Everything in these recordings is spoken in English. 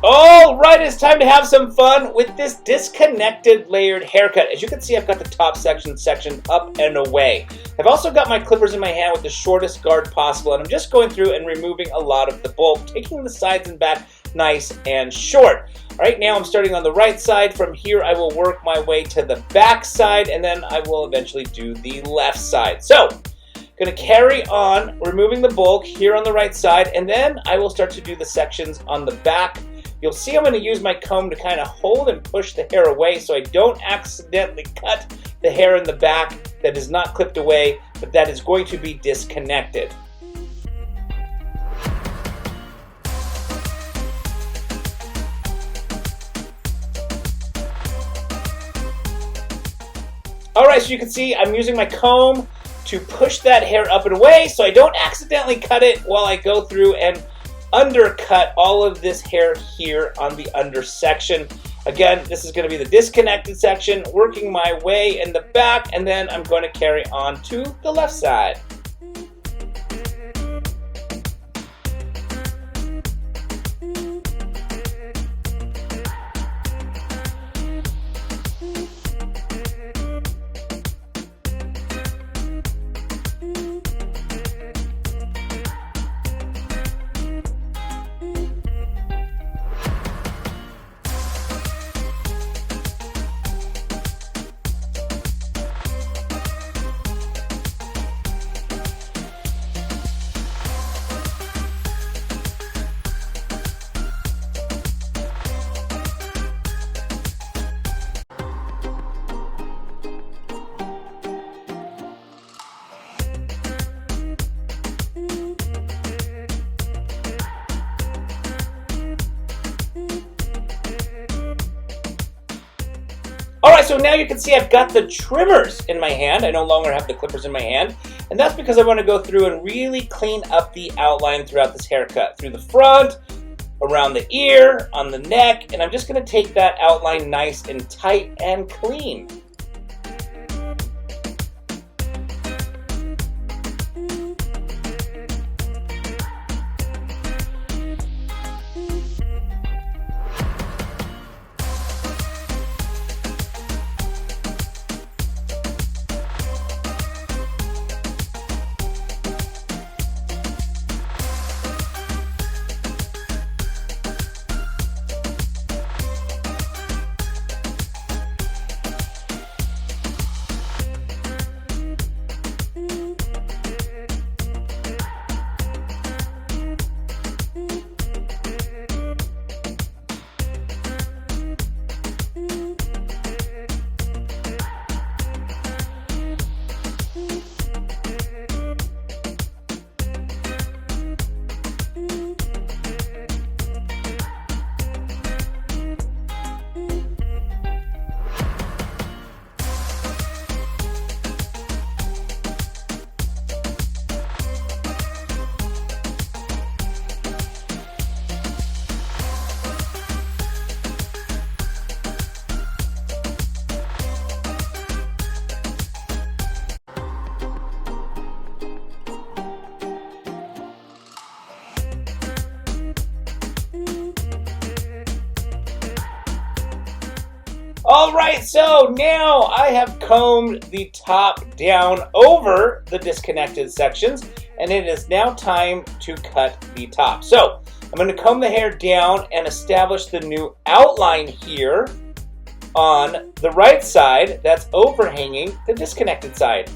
Alright, it's time to have some fun with this disconnected layered haircut. As you can see, I've got the top section up and away. I've also got my clippers in my hand with the shortest guard possible, and I'm just going through and removing a lot of the bulk, taking the sides and back nice and short. Alright, now I'm starting on the right side. From here, I will work my way to the back side, and then I will eventually do the left side. So, going to carry on removing the bulk here on the right side, and then I will start to do the sections on the back. You'll see I'm going to use my comb to kind of hold and push the hair away so I don't accidentally cut the hair in the back that is not clipped away, but that is going to be disconnected. Alright, so you can see I'm using my comb to push that hair up and away so I don't accidentally cut it while I go through and undercut all of this hair here on the under section. Again, this is going to be the disconnected section, working my way in the back, and then I'm going to carry on to the left side. Alright, so now you can see I've got the trimmers in my hand. I no longer have the clippers in my hand. And that's because I want to go through and really clean up the outline throughout this haircut. Through the front, around the ear, on the neck, and I'm just going to take that outline nice and tight and clean. Alright, so now I have combed the top down over the disconnected sections, and it is now time to cut the top. So I'm going to comb the hair down and establish the new outline here on the right side that's overhanging the disconnected side.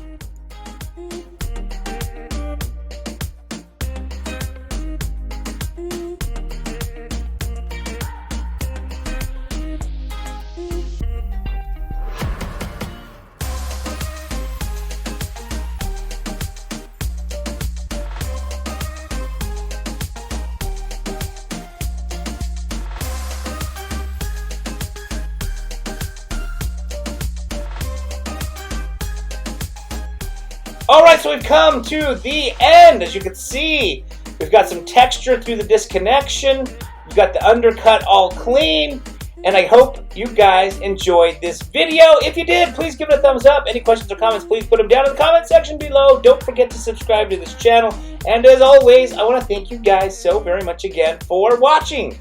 Alright, so we've come to the end. As you can see, we've got some texture through the disconnection. We've got the undercut all clean. And I hope you guys enjoyed this video. If you did, please give it a thumbs up. Any questions or comments, please put them down in the comment section below. Don't forget to subscribe to this channel. And as always, I want to thank you guys so very much again for watching.